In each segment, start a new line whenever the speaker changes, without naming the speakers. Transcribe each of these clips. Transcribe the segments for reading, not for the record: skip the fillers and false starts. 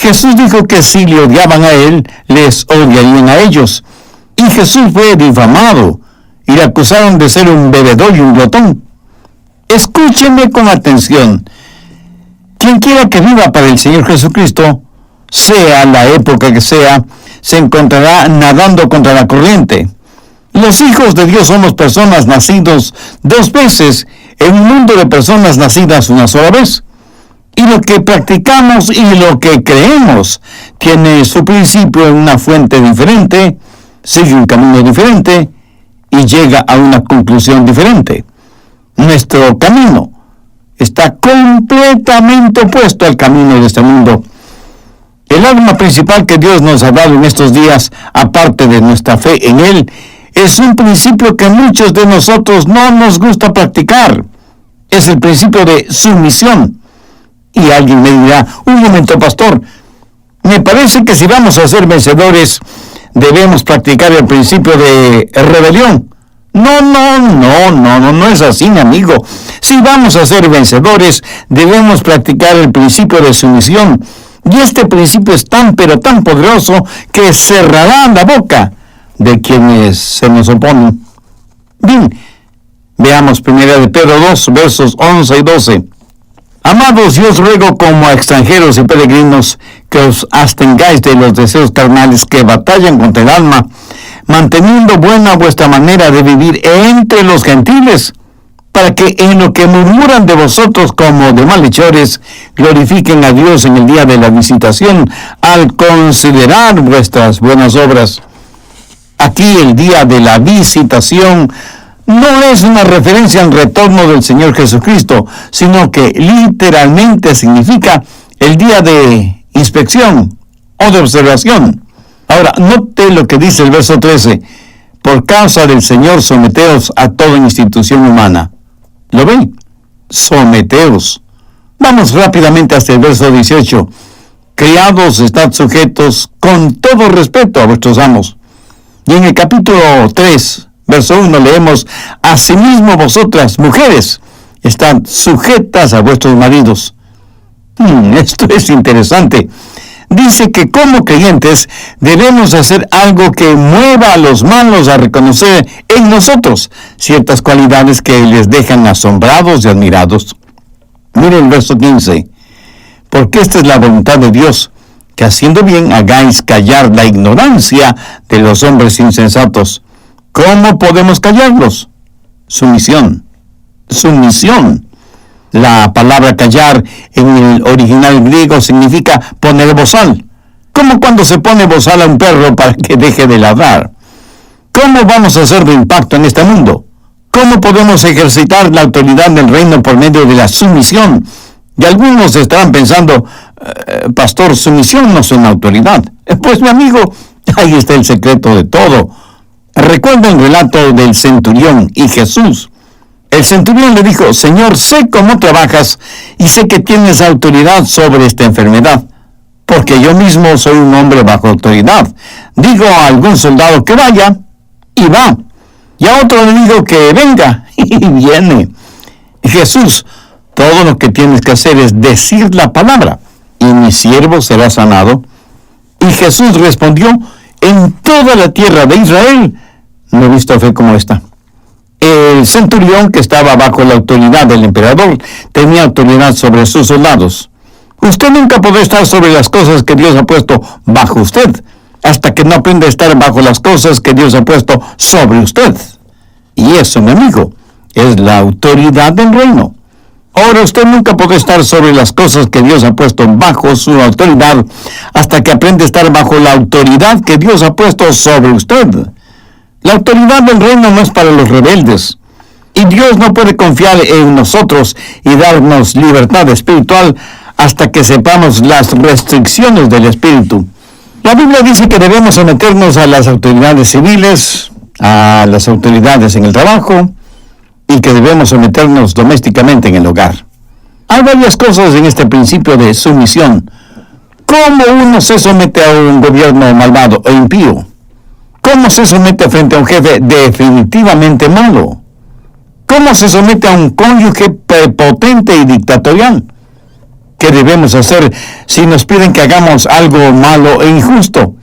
Jesús dijo que si le odiaban a él, les odiarían a ellos. Y Jesús fue difamado y le acusaron de ser un bebedor y un glotón. Escúcheme con atención. Quien quiera que viva para el Señor Jesucristo, sea la época que sea, se encontrará nadando contra la corriente. Los hijos de Dios somos personas nacidos dos veces en un mundo de personas nacidas una sola vez. Y lo que practicamos y lo que creemos tiene su principio en una fuente diferente, sigue un camino diferente y llega a una conclusión diferente. Nuestro camino está completamente opuesto al camino de este mundo. El arma principal que Dios nos ha dado en estos días, aparte de nuestra fe en Él, es un principio que muchos de nosotros no nos gusta practicar. Es el principio de sumisión. Y alguien me dirá, un momento, pastor, me parece que si vamos a ser vencedores, debemos practicar el principio de rebelión. No es así, mi amigo. Si vamos a ser vencedores, debemos practicar el principio de sumisión. Y este principio es tan, pero tan poderoso que cerrará la boca de quienes se nos oponen. Bien, veamos 1 de Pedro 2, versos 11 y 12. Amados, yo os ruego como a extranjeros y peregrinos que os abstengáis de los deseos carnales que batallan contra el alma, manteniendo buena vuestra manera de vivir entre los gentiles, para que en lo que murmuran de vosotros como de malhechores, glorifiquen a Dios en el día de la visitación, al considerar vuestras buenas obras. Aquí el día de la visitación no es una referencia al retorno del Señor Jesucristo, sino que literalmente significa el día de inspección o de observación. Ahora, note lo que dice el verso 13. Por causa del Señor, someteos a toda institución humana. ¿Lo ven? Someteos. Vamos rápidamente hasta el verso 18. Criados, estad sujetos con todo respeto a vuestros amos. Y en el capítulo 3, verso 1, leemos, asimismo vosotras, mujeres, estad sujetas a vuestros maridos. Esto es interesante. Dice que como creyentes debemos hacer algo que mueva a los malos a reconocer en nosotros ciertas cualidades que les dejan asombrados y admirados. Mire el verso 15. Porque esta es la voluntad de Dios, que haciendo bien hagáis callar la ignorancia de los hombres insensatos. ¿Cómo podemos callarlos? Sumisión. La palabra callar en el original griego significa poner bozal, como cuando se pone bozal a un perro para que deje de ladrar. ¿Cómo vamos a hacer de impacto en este mundo? ¿Cómo podemos ejercitar la autoridad del reino por medio de la sumisión? Y algunos estarán pensando, pastor, sumisión no es una autoridad. Pues mi amigo, ahí está el secreto de todo. Recuerda el relato del centurión y Jesús. El centurión le dijo, Señor, sé cómo trabajas y sé que tienes autoridad sobre esta enfermedad, porque yo mismo soy un hombre bajo autoridad. Digo a algún soldado que vaya, y va. Y a otro le digo que venga, y viene. Jesús, todo lo que tienes que hacer es decir la palabra, y mi siervo será sanado. Y Jesús respondió, en toda la tierra de Israel no he visto fe como esta. El centurión, que estaba bajo la autoridad del emperador, tenía autoridad sobre sus soldados. Usted nunca podrá estar sobre las cosas que Dios ha puesto bajo usted, hasta que no aprenda a estar bajo las cosas que Dios ha puesto sobre usted. Y eso, mi amigo, es la autoridad del reino. Ahora usted nunca podrá estar sobre las cosas que Dios ha puesto bajo su autoridad, hasta que aprenda a estar bajo la autoridad que Dios ha puesto sobre usted. La autoridad del reino no es para los rebeldes, y Dios no puede confiar en nosotros y darnos libertad espiritual hasta que sepamos las restricciones del espíritu. La Biblia dice que debemos someternos a las autoridades civiles, a las autoridades en el trabajo, y que debemos someternos domésticamente en el hogar. Hay varias cosas en este principio de sumisión. ¿Cómo uno se somete a un gobierno malvado e impío? ¿Cómo se somete frente a un jefe definitivamente malo? ¿Cómo se somete a un cónyuge prepotente y dictatorial? ¿Qué debemos hacer si nos piden que hagamos algo malo e injusto?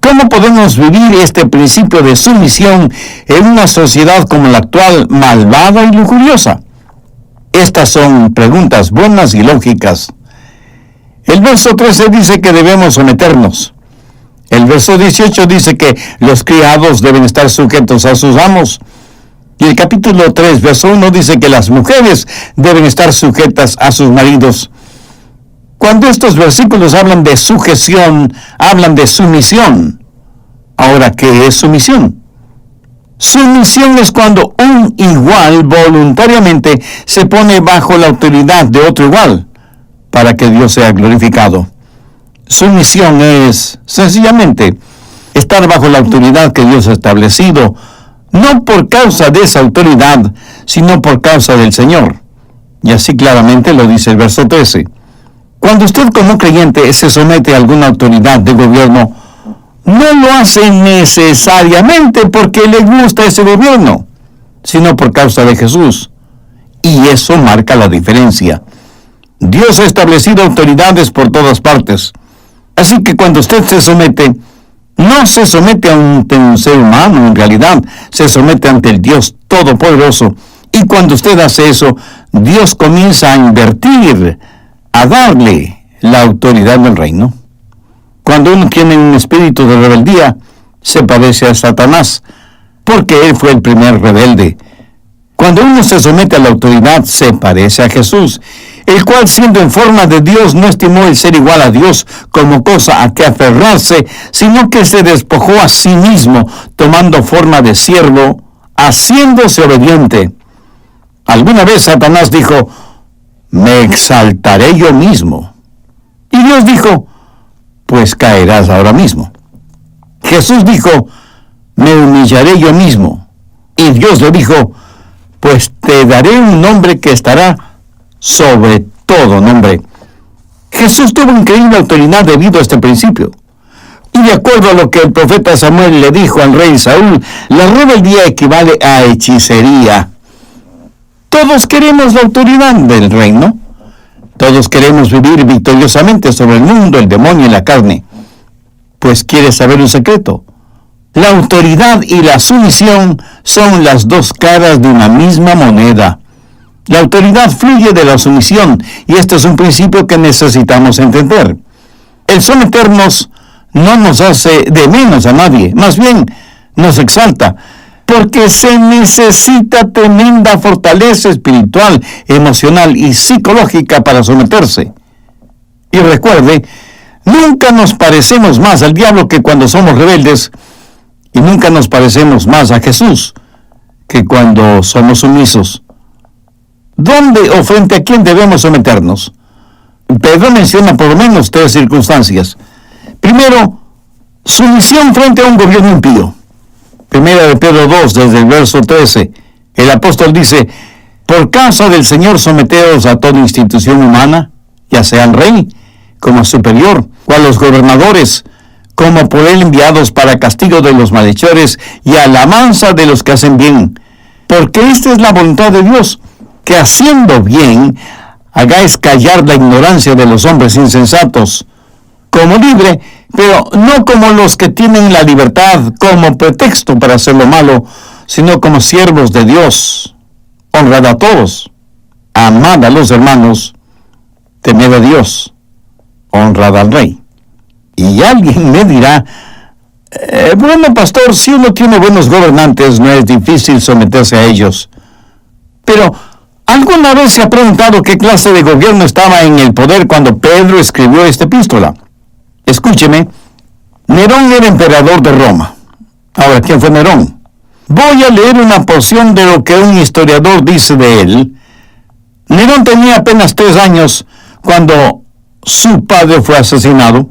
¿Cómo podemos vivir este principio de sumisión en una sociedad como la actual, malvada y lujuriosa? Estas son preguntas buenas y lógicas. El verso 13 dice que debemos someternos. El verso 18 dice que los criados deben estar sujetos a sus amos. Y el capítulo 3, verso 1 dice que las mujeres deben estar sujetas a sus maridos. Cuando estos versículos hablan de sujeción, hablan de sumisión. Ahora, ¿qué es sumisión? Sumisión es cuando un igual voluntariamente se pone bajo la autoridad de otro igual, para que Dios sea glorificado. Sumisión es, sencillamente, estar bajo la autoridad que Dios ha establecido, no por causa de esa autoridad, sino por causa del Señor. Y así claramente lo dice el verso 13. Cuando usted como creyente se somete a alguna autoridad de gobierno, no lo hace necesariamente porque le gusta ese gobierno, sino por causa de Jesús. Y eso marca la diferencia. Dios ha establecido autoridades por todas partes. Así que cuando usted se somete, no se somete ante un ser humano, en realidad se somete ante el Dios Todopoderoso. Y cuando usted hace eso, Dios comienza a invertir, a darle la autoridad del reino. Cuando uno tiene un espíritu de rebeldía, se parece a Satanás, porque él fue el primer rebelde. Cuando uno se somete a la autoridad, se parece a Jesús, el cual, siendo en forma de Dios, no estimó el ser igual a Dios como cosa a que aferrarse, sino que se despojó a sí mismo, tomando forma de siervo, haciéndose obediente. Alguna vez Satanás dijo: me exaltaré yo mismo. Y Dios dijo: pues caerás ahora mismo. Jesús dijo: me humillaré yo mismo. Y Dios le dijo: pues te daré un nombre que estará sobre todo nombre. Jesús tuvo increíble autoridad debido a este principio. Y de acuerdo a lo que el profeta Samuel le dijo al rey Saúl, la rebeldía equivale a hechicería. Todos queremos la autoridad del reino. Todos queremos vivir victoriosamente sobre el mundo, el demonio y la carne. Pues ¿quieres saber un secreto? La autoridad y la sumisión son las dos caras de una misma moneda. La autoridad fluye de la sumisión, y este es un principio que necesitamos entender. El someternos no nos hace de menos a nadie, más bien nos exalta, porque se necesita tremenda fortaleza espiritual, emocional y psicológica para someterse. Y recuerde, nunca nos parecemos más al diablo que cuando somos rebeldes, y nunca nos parecemos más a Jesús que cuando somos sumisos. ¿Dónde o frente a quién debemos someternos? Pedro menciona por lo menos tres circunstancias. Primero, sumisión frente a un gobierno impío. Primera de Pedro 2, desde el verso 13, el apóstol dice: por causa del Señor someteos a toda institución humana, ya sea al rey, como superior, o a los gobernadores, como por él enviados para castigo de los malhechores y alabanza de los que hacen bien. Porque esta es la voluntad de Dios, que haciendo bien, hagáis callar la ignorancia de los hombres insensatos, como libre, pero no como los que tienen la libertad como pretexto para hacer lo malo, sino como siervos de Dios. Honrad a todos, amad a los hermanos, temed a Dios, honrad al rey. Y alguien me dirá: bueno, pastor, si uno tiene buenos gobernantes, no es difícil someterse a ellos. Pero ¿alguna vez se ha preguntado qué clase de gobierno estaba en el poder cuando Pedro escribió esta epístola? Escúcheme, Nerón era emperador de Roma. Ahora, ¿quién fue Nerón? Voy a leer una porción de lo que un historiador dice de él. Nerón tenía apenas 3 años cuando su padre fue asesinado.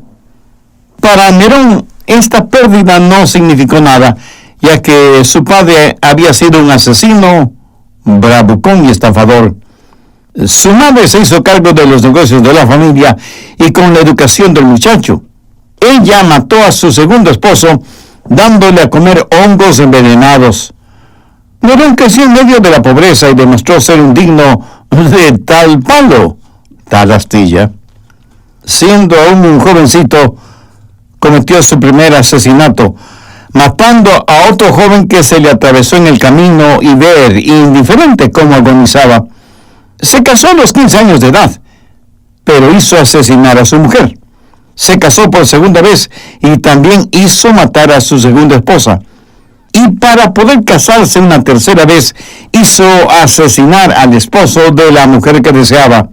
Para Nerón, esta pérdida no significó nada, ya que su padre había sido un asesino, bravucón y estafador. Su madre se hizo cargo de los negocios de la familia y con la educación del muchacho. Ella mató a su segundo esposo, dándole a comer hongos envenenados. Nerón creció en medio de la pobreza y demostró ser un digno de tal palo, tal astilla. siendo aún un jovencito, cometió su primer asesinato, matando a otro joven que se le atravesó en el camino y ver, indiferente cómo agonizaba. Se casó a los 15 años de edad, pero hizo asesinar a su mujer. Se casó por segunda vez y también hizo matar a su segunda esposa. Y para poder casarse una tercera vez, hizo asesinar al esposo de la mujer que deseaba.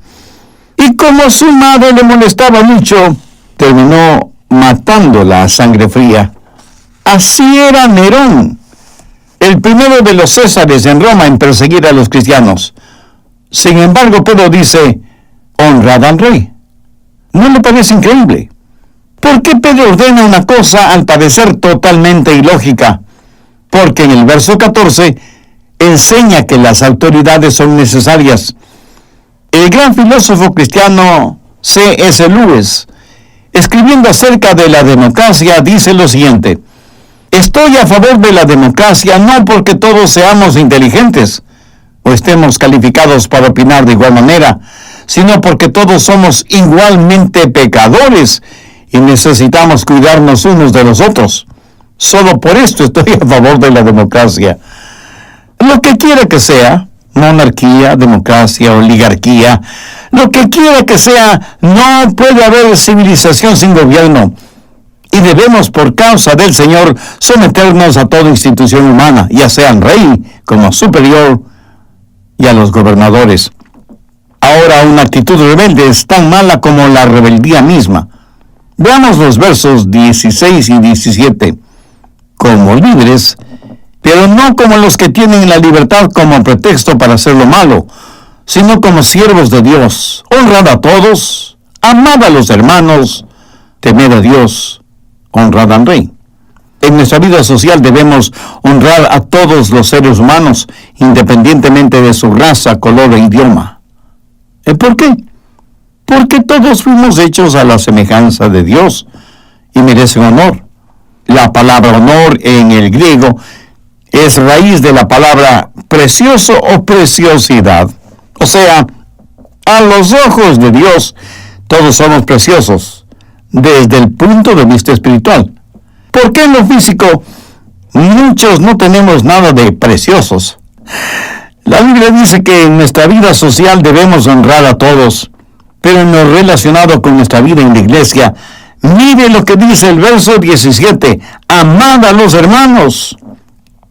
Y como su madre le molestaba mucho, terminó matándola a sangre fría. Así era Nerón, el primero de los césares en Roma en perseguir a los cristianos. Sin embargo, Pedro dice, honrad al rey. ¿No le parece increíble? ¿Por qué Pedro ordena una cosa al parecer totalmente ilógica? Porque en el verso 14 enseña que las autoridades son necesarias. El gran filósofo cristiano C.S. Lewis, escribiendo acerca de la democracia, dice lo siguiente: estoy a favor de la democracia no porque todos seamos inteligentes o estemos calificados para opinar de igual manera, sino porque todos somos igualmente pecadores y necesitamos cuidarnos unos de los otros. Solo por esto estoy a favor de la democracia. Lo que quiera que sea, monarquía, democracia, oligarquía, lo que quiera que sea, no puede haber civilización sin gobierno. Y debemos, por causa del Señor, someternos a toda institución humana, ya sean rey como superior y a los gobernadores. Ahora, una actitud rebelde es tan mala como la rebeldía misma. Veamos los versos 16 y 17. Como líderes, pero no como los que tienen la libertad como pretexto para hacer lo malo, sino como siervos de Dios. Honrad a todos, amad a los hermanos, temed a Dios, honrad al rey. En nuestra vida social debemos honrar a todos los seres humanos, independientemente de su raza, color e idioma. ¿Por qué? Porque todos fuimos hechos a la semejanza de Dios y merecen honor. La palabra honor en el griego es raíz de la palabra precioso o preciosidad. O sea, a los ojos de Dios todos somos preciosos desde el punto de vista espiritual. ¿Por qué en lo físico muchos no tenemos nada de preciosos? La Biblia dice que en nuestra vida social debemos honrar a todos, pero en lo relacionado con nuestra vida en la iglesia, mire lo que dice el verso 17, amad a los hermanos.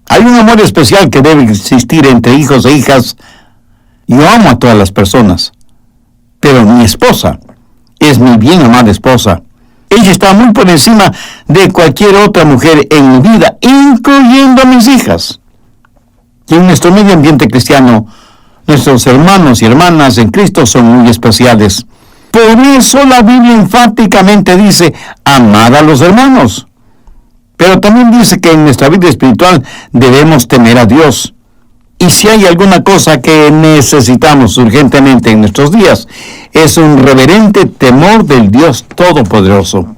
Hay un amor especial que debe existir entre hijos e hijas. Yo amo a todas las personas, pero mi esposa es mi bien amada esposa. Ella está muy por encima de cualquier otra mujer en mi vida, incluyendo a mis hijas. Y en nuestro medio ambiente cristiano, nuestros hermanos y hermanas en Cristo son muy especiales. Por eso la Biblia enfáticamente dice, amad a los hermanos. Pero también dice que en nuestra vida espiritual debemos temer a Dios. Y si hay alguna cosa que necesitamos urgentemente en nuestros días, es un reverente temor del Dios Todopoderoso.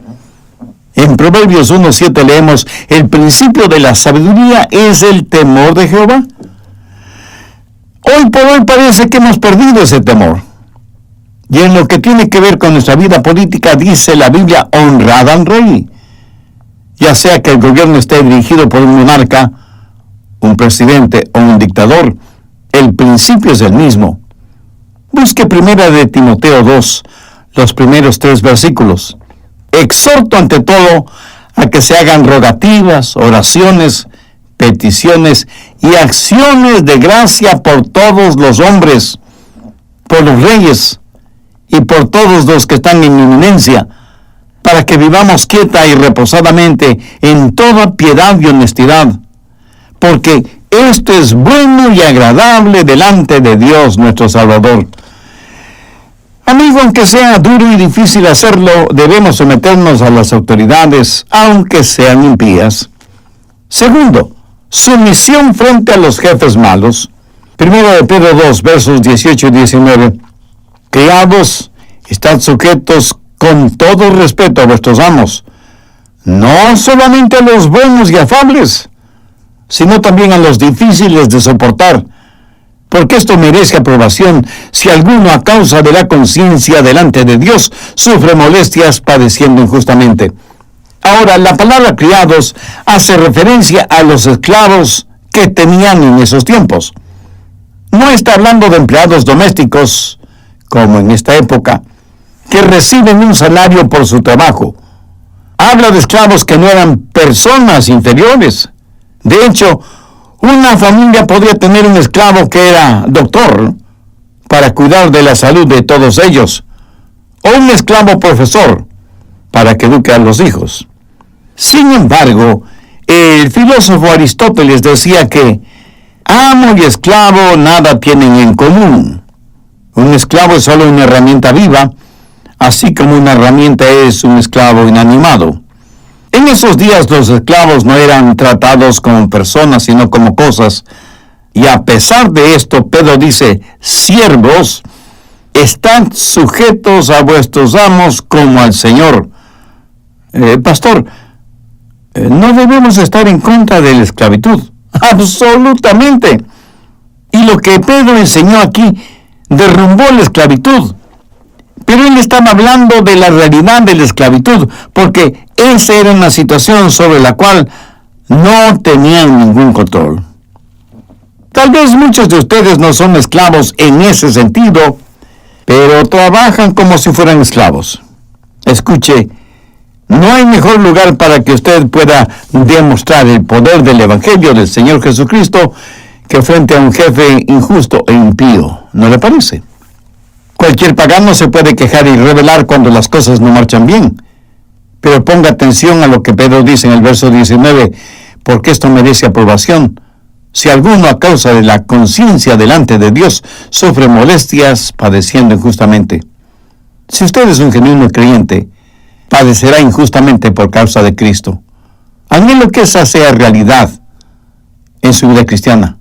En Proverbios 1:7 leemos, el principio de la sabiduría es el temor de Jehová. Hoy por hoy parece que hemos perdido ese temor. Y en lo que tiene que ver con nuestra vida política, dice la Biblia, honrad al rey. Ya sea que el gobierno esté dirigido por un monarca, un presidente o un dictador, el principio es el mismo. Busque primera de Timoteo 2, los primeros 3 versículos. Exhorto ante todo a que se hagan rogativas, oraciones, peticiones y acciones de gracia por todos los hombres, por los reyes y por todos los que están en eminencia, para que vivamos quieta y reposadamente en toda piedad y honestidad, porque esto es bueno y agradable delante de Dios nuestro Salvador. Amigo, aunque sea duro y difícil hacerlo, debemos someternos a las autoridades, aunque sean impías. Segundo, sumisión frente a los jefes malos. Primero de Pedro 2, versos 18 y 19. Criados, estad sujetos con todo respeto a vuestros amos, no solamente a los buenos y afables, sino también a los difíciles de soportar, porque esto merece aprobación si alguno a causa de la conciencia delante de Dios sufre molestias padeciendo injustamente. Ahora, la palabra criados hace referencia a los esclavos que tenían en esos tiempos. No está hablando de empleados domésticos, como en esta época, que reciben un salario por su trabajo. Habla de esclavos que no eran personas inferiores. De hecho, una familia podría tener un esclavo que era doctor para cuidar de la salud de todos ellos, o un esclavo profesor para que eduque a los hijos. Sin embargo, el filósofo Aristóteles decía que amo y esclavo nada tienen en común. Un esclavo es solo una herramienta viva, así como una herramienta es un esclavo inanimado. En esos días los esclavos no eran tratados como personas, sino como cosas. Y a pesar de esto, Pedro dice, siervos, estad sujetos a vuestros amos como al Señor. Pastor, no debemos estar en contra de la esclavitud. Absolutamente. Y lo que Pedro enseñó aquí derrumbó la esclavitud. Pero él estaba hablando de la realidad de la esclavitud, porque esa era una situación sobre la cual no tenían ningún control. Tal vez muchos de ustedes no son esclavos en ese sentido, pero trabajan como si fueran esclavos. Escuche, no hay mejor lugar para que usted pueda demostrar el poder del Evangelio del Señor Jesucristo que frente a un jefe injusto e impío. ¿No le parece? Cualquier pagano se puede quejar y rebelar cuando las cosas no marchan bien. Pero ponga atención a lo que Pedro dice en el verso 19, porque esto merece aprobación. Si alguno a causa de la conciencia delante de Dios sufre molestias padeciendo injustamente. Si usted es un genuino creyente, padecerá injustamente por causa de Cristo. Anhelo que esa sea realidad en su vida cristiana.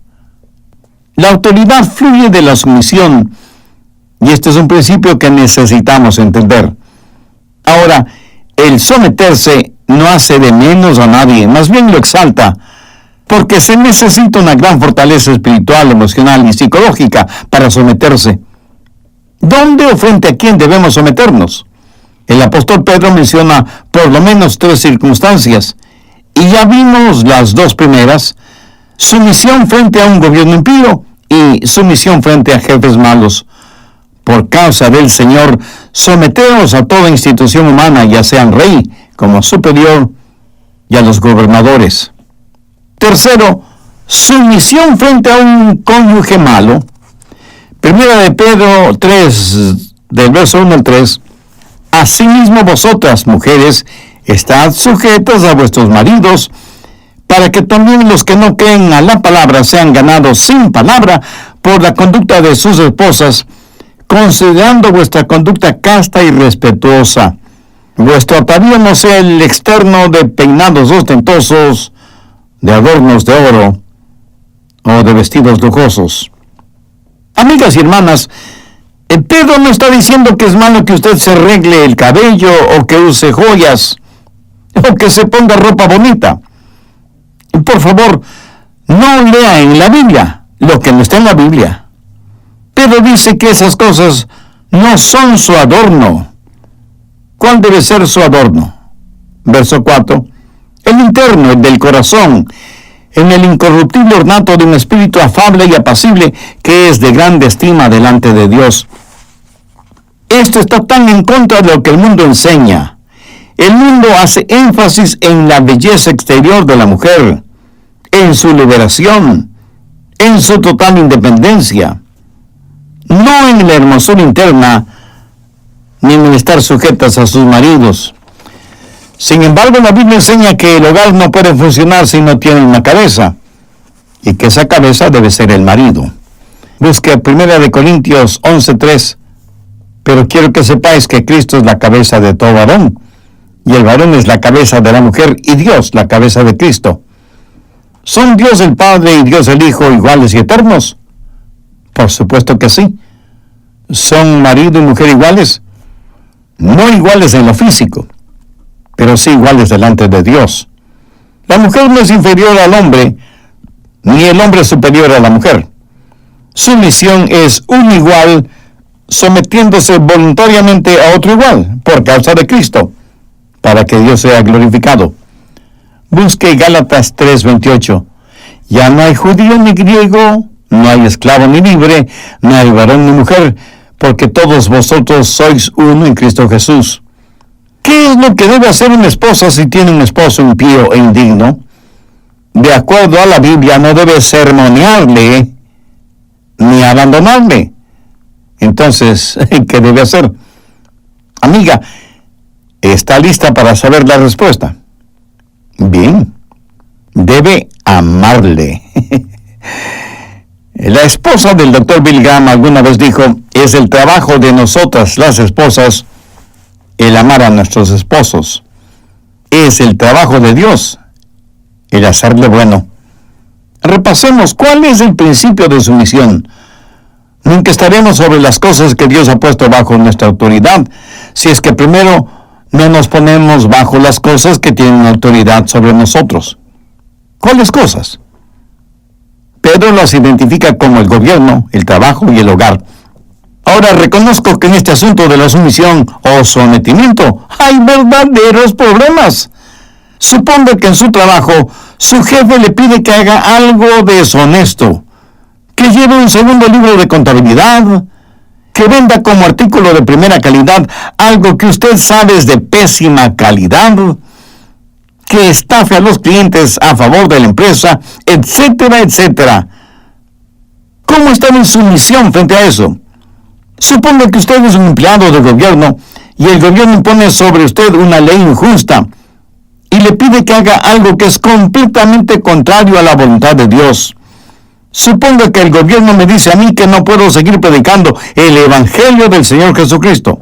La autoridad fluye de la sumisión, y este es un principio que necesitamos entender. Ahora, el someterse no hace de menos a nadie, más bien lo exalta, porque se necesita una gran fortaleza espiritual, emocional y psicológica para someterse. ¿Dónde o frente a quién debemos someternos? El apóstol Pedro menciona por lo menos 3 circunstancias, y ya vimos las 2 primeras: sumisión frente a un gobierno impío y sumisión frente a jefes malos. Por causa del Señor, someteos a toda institución humana, ya sean rey como superior, y a los gobernadores. Tercero, sumisión frente a un cónyuge malo. Primera de Pedro 3, del verso 1 al 3. Asimismo vosotras, mujeres, estad sujetas a vuestros maridos, para que también los que no creen a la palabra sean ganados sin palabra por la conducta de sus esposas, considerando vuestra conducta casta y respetuosa. Vuestro atavío no sea el externo de peinados ostentosos, de adornos de oro o de vestidos lujosos. Amigas y hermanas, Pedro no está diciendo que es malo que usted se arregle el cabello o que use joyas o que se ponga ropa bonita. Por favor, no lea en la Biblia lo que no está en la Biblia. Pedro dice que esas cosas no son su adorno. ¿Cuál debe ser su adorno? Verso 4. El interno, el del corazón, en el incorruptible ornato de un espíritu afable y apacible que es de grande estima delante de Dios. Esto está tan en contra de lo que el mundo enseña. El mundo hace énfasis en la belleza exterior de la mujer, en su liberación, en su total independencia, no en la hermosura interna, ni en el estar sujetas a sus maridos. Sin embargo, la Biblia enseña que el hogar no puede funcionar si no tiene una cabeza, y que esa cabeza debe ser el marido. Busque 1 Corintios 11:3. Pero quiero que sepáis que Cristo es la cabeza de todo varón, y el varón es la cabeza de la mujer, y Dios la cabeza de Cristo. ¿Son Dios el Padre y Dios el Hijo iguales y eternos? Por supuesto que sí. ¿Son marido y mujer iguales? No iguales en lo físico, pero sí iguales delante de Dios. La mujer no es inferior al hombre, ni el hombre es superior a la mujer. Sumisión es un igual sometiéndose voluntariamente a otro igual, por causa de Cristo, para que Dios sea glorificado. Busque Gálatas 3:28. Ya no hay judío ni griego, no hay esclavo ni libre, no hay varón ni mujer, porque todos vosotros sois uno en Cristo Jesús. ¿Qué es lo que debe hacer una esposa si tiene un esposo impío e indigno? De acuerdo a la Biblia, no debe sermonearle ni abandonarle. Entonces, ¿qué debe hacer? Amiga, ¿está lista para saber la respuesta? Bien, debe amarle. La esposa del Dr. Bill Graham alguna vez dijo, es el trabajo de nosotras las esposas el amar a nuestros esposos. Es el trabajo de Dios el hacerle bueno. Repasemos cuál es el principio de sumisión. Nunca estaremos sobre las cosas que Dios ha puesto bajo nuestra autoridad, si es que primero no nos ponemos bajo las cosas que tienen autoridad sobre nosotros. ¿Cuáles cosas? Pedro las identifica como el gobierno, el trabajo y el hogar. Ahora reconozco que en este asunto de la sumisión o sometimiento hay verdaderos problemas. Suponga que en su trabajo su jefe le pide que haga algo deshonesto, que lleve un segundo libro de contabilidad, que venda como artículo de primera calidad algo que usted sabe es de pésima calidad, que estafe a los clientes a favor de la empresa, etcétera, etcétera. ¿Cómo está en sumisión frente a eso? Suponga que usted es un empleado del gobierno y el gobierno impone sobre usted una ley injusta y le pide que haga algo que es completamente contrario a la voluntad de Dios. Suponga que el gobierno me dice a mí que no puedo seguir predicando el Evangelio del Señor Jesucristo.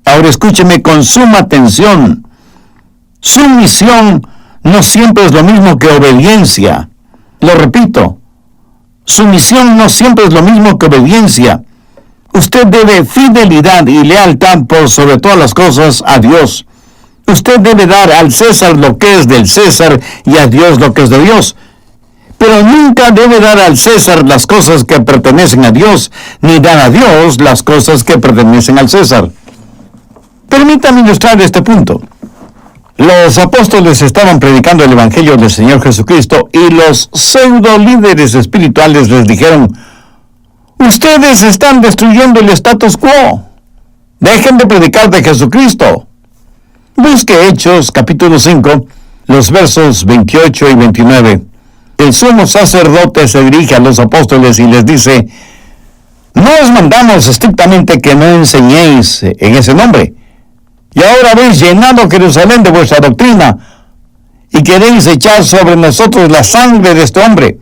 Ahora escúcheme con suma atención. Sumisión no siempre es lo mismo que obediencia. Lo repito, sumisión no siempre es lo mismo que obediencia. Usted debe fidelidad y lealtad por sobre todas las cosas a Dios. Usted debe dar al César lo que es del César y a Dios lo que es de Dios. Pero nunca debe dar al César las cosas que pertenecen a Dios, ni dar a Dios las cosas que pertenecen al César. Permítame ilustrar este punto. Los apóstoles estaban predicando el Evangelio del Señor Jesucristo y los pseudo líderes espirituales les dijeron, ustedes están destruyendo el status quo. Dejen de predicar de Jesucristo. Busque Hechos capítulo 5, los versos 28 y 29. El sumo sacerdote se dirige a los apóstoles y les dice, no os mandamos estrictamente que no enseñéis en ese nombre. Y ahora habéis llenado Jerusalén de vuestra doctrina y queréis echar sobre nosotros la sangre de este hombre.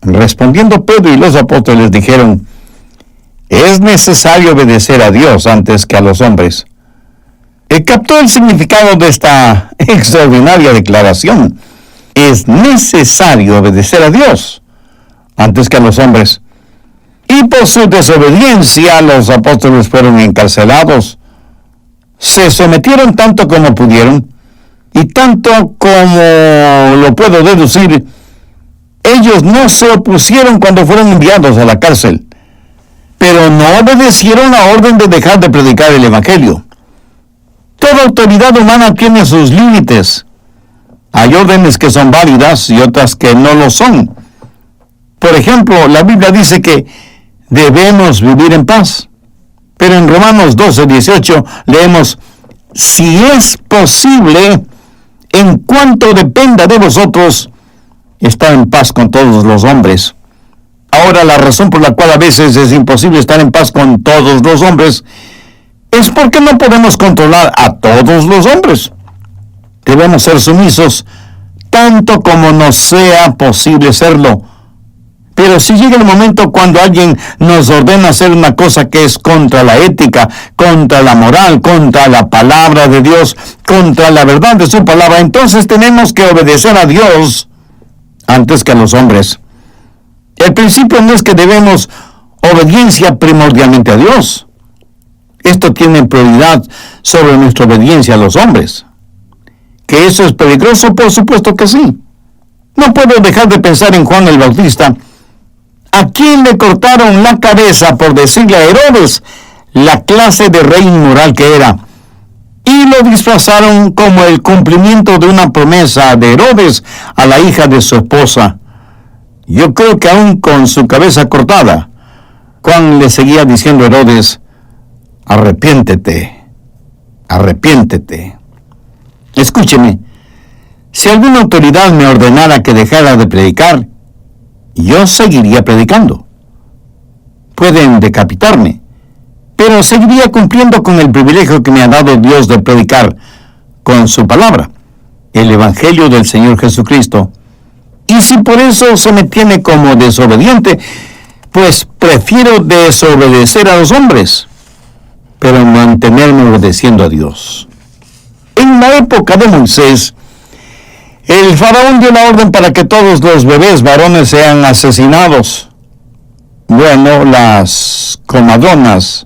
Respondiendo Pedro y los apóstoles dijeron, es necesario obedecer a Dios antes que a los hombres. Captó el significado de esta extraordinaria declaración. Es necesario obedecer a Dios antes que a los hombres. Y por su desobediencia los apóstoles fueron encarcelados. Se sometieron tanto como pudieron, y tanto como lo puedo deducir, ellos no se opusieron cuando fueron enviados a la cárcel, pero no obedecieron la orden de dejar de predicar el Evangelio. Toda autoridad humana tiene sus límites. Hay órdenes que son válidas y otras que no lo son. Por ejemplo, la Biblia dice que debemos vivir en paz. Pero en Romanos 12:18 leemos, si es posible, en cuanto dependa de vosotros, estar en paz con todos los hombres. Ahora, la razón por la cual a veces es imposible estar en paz con todos los hombres es porque no podemos controlar a todos los hombres. Debemos ser sumisos tanto como nos sea posible serlo. Pero si llega el momento cuando alguien nos ordena hacer una cosa que es contra la ética, contra la moral, contra la palabra de Dios, contra la verdad de su palabra, entonces tenemos que obedecer a Dios antes que a los hombres. El principio no es que debemos obediencia primordialmente a Dios. Esto tiene prioridad sobre nuestra obediencia a los hombres. ¿Que eso es peligroso? Por supuesto que sí. No puedo dejar de pensar en Juan el Bautista, a quien le cortaron la cabeza por decirle a Herodes la clase de rey inmoral que era, y lo disfrazaron como el cumplimiento de una promesa de Herodes a la hija de su esposa. Yo creo que aún con su cabeza cortada, Juan le seguía diciendo a Herodes: arrepiéntete, arrepiéntete. Escúcheme, si alguna autoridad me ordenara que dejara de predicar, yo seguiría predicando. Pueden decapitarme, pero seguiría cumpliendo con el privilegio que me ha dado Dios de predicar con su palabra, el Evangelio del Señor Jesucristo. Y si por eso se me tiene como desobediente, pues prefiero desobedecer a los hombres, pero mantenerme obedeciendo a Dios. En la época de Moisés, el faraón dio la orden para que todos los bebés varones sean asesinados. Bueno, las comadronas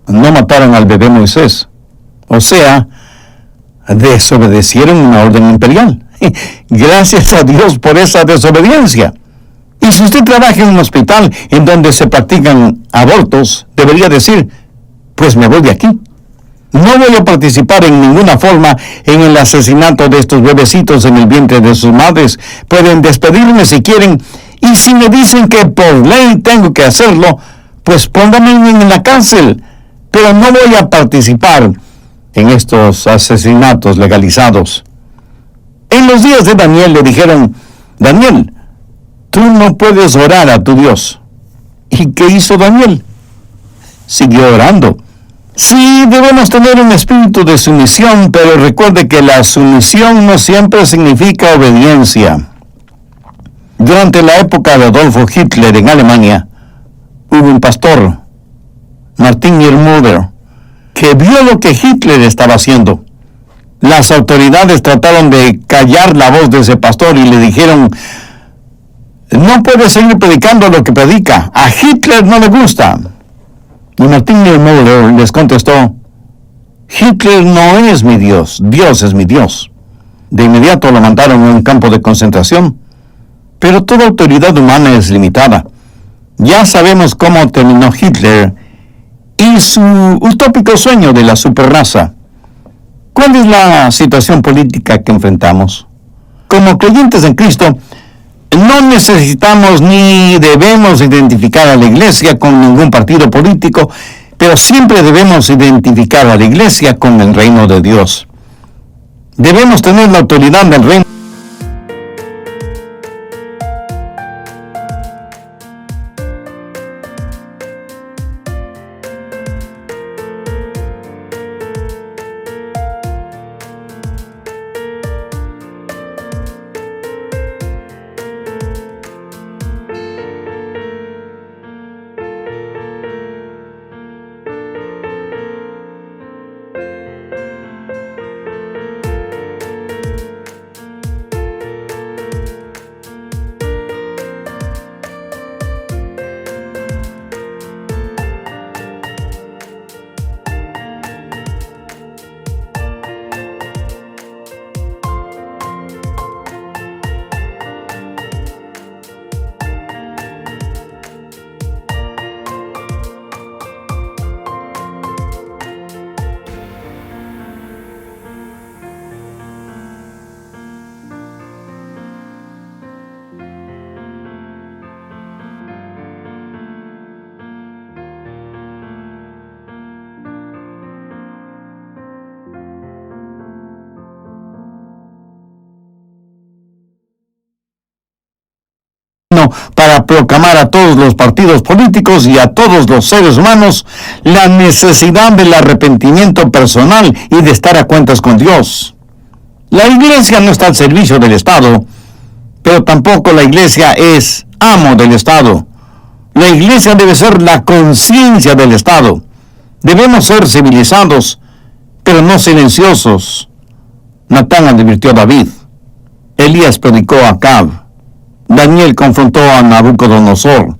no mataron al bebé Moisés, o sea, desobedecieron una orden imperial. Gracias a Dios por esa desobediencia. Y si usted trabaja en un hospital en donde se practican abortos, debería decir: pues me voy de aquí. No voy a participar en ninguna forma en el asesinato de estos bebecitos en el vientre de sus madres. Pueden despedirme si quieren, y si me dicen que por ley tengo que hacerlo, pues pónganme en la cárcel. Pero no voy a participar en estos asesinatos legalizados. En los días de Daniel le dijeron: Daniel, tú no puedes orar a tu Dios. ¿Y qué hizo Daniel? Siguió orando. Sí, debemos tener un espíritu de sumisión, pero recuerde que la sumisión no siempre significa obediencia. Durante la época de Adolfo Hitler en Alemania, hubo un pastor, Martin Niemöller, que vio lo que Hitler estaba haciendo. Las autoridades trataron de callar la voz de ese pastor y le dijeron: no puede seguir predicando lo que predica, a Hitler no le gusta. Y Martin Niemöller les contestó: Hitler no es mi Dios, Dios es mi Dios. De inmediato lo mandaron a un campo de concentración. Pero toda autoridad humana es limitada. Ya sabemos cómo terminó Hitler y su utópico sueño de la superraza. ¿Cuál es la situación política que enfrentamos? Como creyentes en Cristo, no necesitamos ni debemos identificar a la Iglesia con ningún partido político, pero siempre debemos identificar a la Iglesia con el reino de Dios. Debemos tener la autoridad del reino. Para proclamar a todos los partidos políticos y a todos los seres humanos la necesidad del arrepentimiento personal y de estar a cuentas con Dios. La Iglesia no está al servicio del Estado, pero tampoco la Iglesia es amo del Estado. La Iglesia debe ser la conciencia del Estado. Debemos ser civilizados, pero no silenciosos. Natán advirtió a David. Elías predicó a Acab. Daniel confrontó a Nabucodonosor.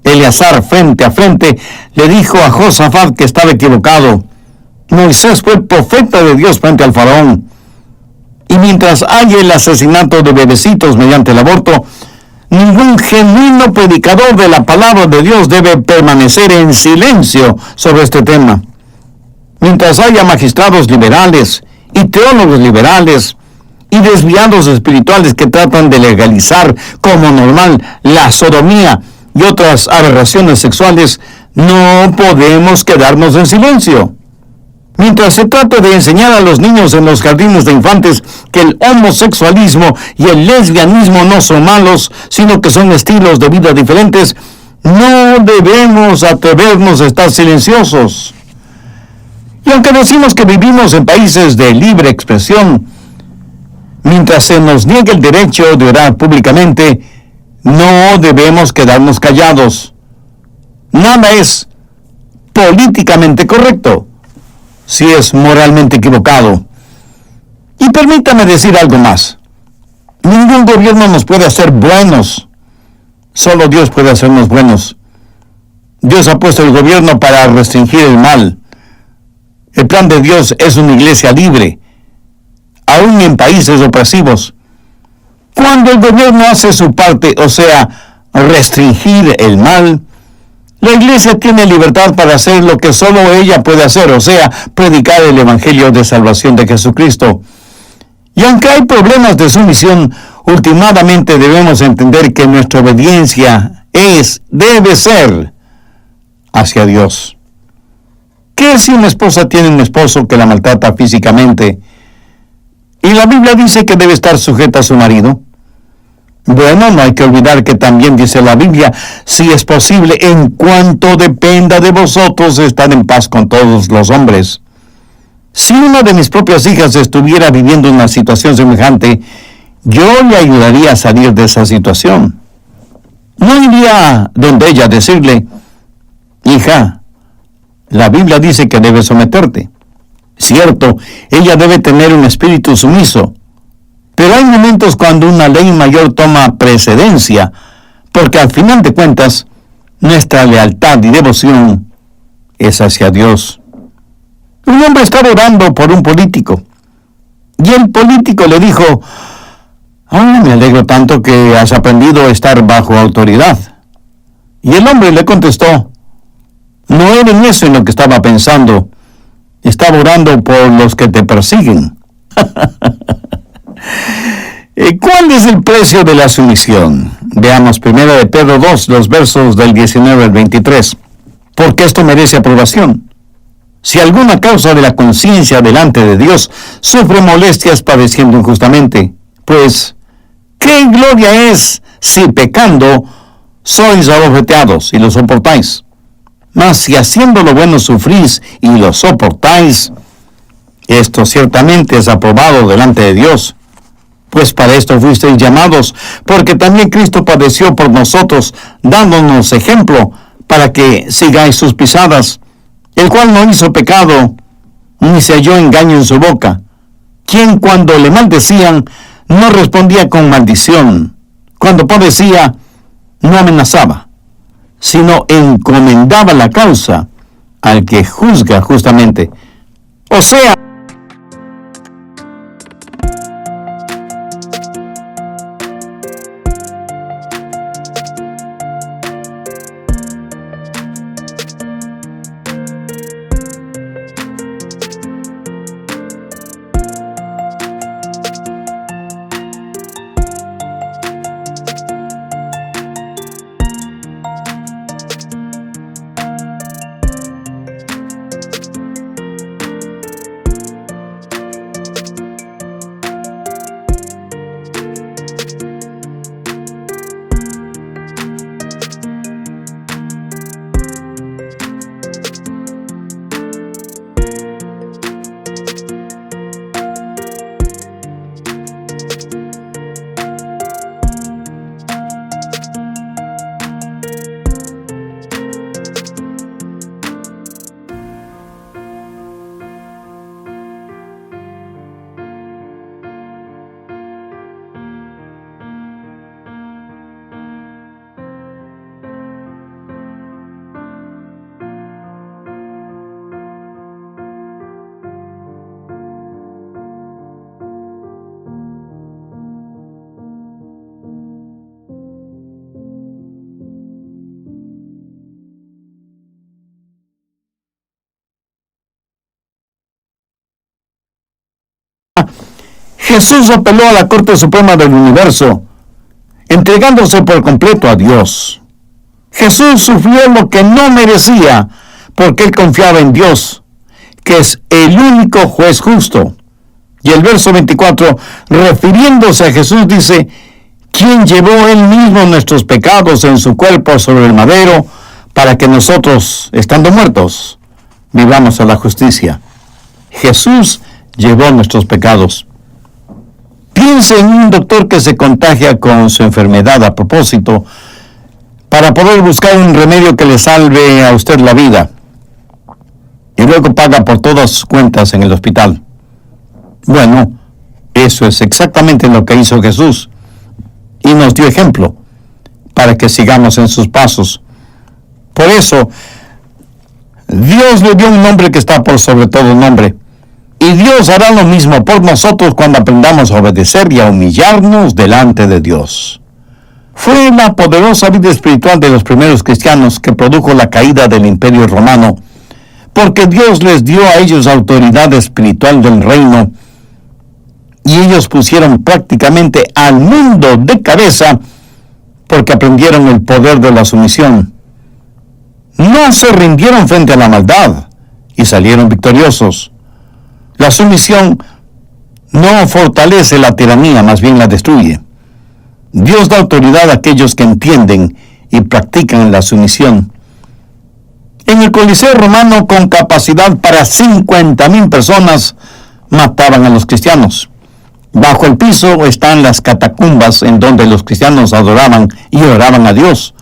Eleazar, frente a frente, le dijo a Josafat que estaba equivocado. Moisés fue profeta de Dios frente al faraón. Y mientras haya el asesinato de bebecitos mediante el aborto, Ningún genuino predicador de la palabra de Dios debe permanecer en silencio sobre este tema. Mientras haya magistrados liberales y teólogos liberales y desviados espirituales que tratan de legalizar como normal la sodomía y otras aberraciones sexuales, no podemos quedarnos en silencio. Mientras se trata de enseñar a los niños en los jardines de infantes que el homosexualismo y el lesbianismo no son malos, sino que son estilos de vida diferentes, no debemos atrevernos a estar silenciosos. Y aunque decimos que vivimos en países de libre expresión, mientras se nos niegue el derecho de orar públicamente, no debemos quedarnos callados. Nada es políticamente correcto si es moralmente equivocado. Y permítame decir algo más. Ningún gobierno nos puede hacer buenos. Solo Dios puede hacernos buenos. Dios ha puesto el gobierno para restringir el mal. El plan de Dios es una iglesia libre, aún en países opresivos. Cuando el gobierno hace su parte, o sea, restringir el mal, la iglesia tiene libertad para hacer lo que solo ella puede hacer, o sea, predicar el evangelio de salvación de Jesucristo. Y aunque hay problemas de sumisión, últimamente debemos entender que nuestra obediencia debe ser hacia Dios. ¿Qué si una esposa tiene un esposo que la maltrata físicamente y la Biblia dice que debe estar sujeta a su marido? Bueno, no hay que olvidar que también dice la Biblia, si es posible, en cuanto dependa de vosotros, estar en paz con todos los hombres. Si una de mis propias hijas estuviera viviendo una situación semejante, yo le ayudaría a salir de esa situación. No iría donde ella a decirle, hija, la Biblia dice que debes someterte. Cierto, ella debe tener un espíritu sumiso, pero hay momentos cuando una ley mayor toma precedencia, porque al final de cuentas, nuestra lealtad y devoción es hacia Dios. Un hombre estaba orando por un político, y el político le dijo, me alegro tanto que has aprendido a estar bajo autoridad. Y el hombre le contestó, no era en eso en lo que estaba pensando, estaba orando por los que te persiguen. ¿Cuál es el precio de la sumisión? Veamos 1 de Pedro 2, los versos del 19 al 23. Porque esto merece aprobación. Si alguna causa de la conciencia delante de Dios sufre molestias padeciendo injustamente, pues, ¿qué gloria es si pecando sois abofeteados y lo soportáis? Mas si haciendo lo bueno sufrís y lo soportáis, esto ciertamente es aprobado delante de Dios. Pues para esto fuisteis llamados, porque también Cristo padeció por nosotros, dándonos ejemplo, para que sigáis sus pisadas, el cual no hizo pecado, ni se halló engaño en su boca, quien cuando le maldecían, no respondía con maldición, cuando padecía, no amenazaba, sino encomendaba la causa al que juzga justamente. O sea, Jesús apeló a la Corte Suprema del Universo, entregándose por completo a Dios. Jesús sufrió lo que no merecía, porque él confiaba en Dios, que es el único juez justo. Y el verso 24, refiriéndose a Jesús, dice: quien llevó él mismo nuestros pecados en su cuerpo sobre el madero, para que nosotros, estando muertos, vivamos a la justicia. Jesús llevó nuestros pecados. Piense en un doctor que se contagia con su enfermedad a propósito, para poder buscar un remedio que le salve a usted la vida, y luego paga por todas sus cuentas en el hospital. Bueno, eso es exactamente lo que hizo Jesús, y nos dio ejemplo para que sigamos en sus pasos. Por eso, Dios le dio un nombre que está por sobre todo nombre, y Dios hará lo mismo por nosotros cuando aprendamos a obedecer y a humillarnos delante de Dios. Fue la poderosa vida espiritual de los primeros cristianos que produjo la caída del Imperio Romano, porque Dios les dio a ellos autoridad espiritual del reino, y ellos pusieron prácticamente al mundo de cabeza porque aprendieron el poder de la sumisión. No se rindieron frente a la maldad y salieron victoriosos. La sumisión no fortalece la tiranía, más bien la destruye. Dios da autoridad a aquellos que entienden y practican la sumisión. En el Coliseo romano, con capacidad para 50,000 personas, mataban a los cristianos. Bajo el piso están las catacumbas en donde los cristianos adoraban y oraban a Dios.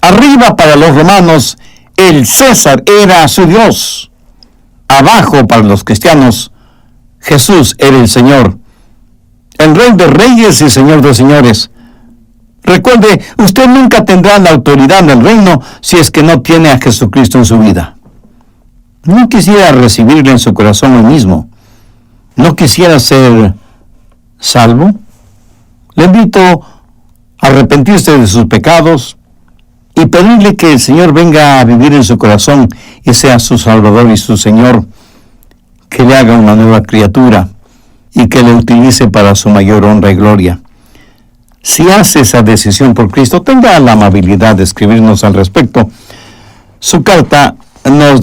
Arriba, para los romanos, el César era su Dios. Abajo, para los cristianos, Jesús era el Señor, el Rey de Reyes y Señor de Señores. Recuerde, usted nunca tendrá la autoridad del reino si es que no tiene a Jesucristo en su vida. No quisiera recibirle en su corazón hoy mismo. ¿No quisiera ser salvo? Le invito a arrepentirse de sus pecados y pedirle que el Señor venga a vivir en su corazón y sea su Salvador y su Señor, que le haga una nueva criatura y que le utilice para su mayor honra y gloria. Si hace esa decisión por Cristo, tenga la amabilidad de escribirnos al respecto. Su carta nos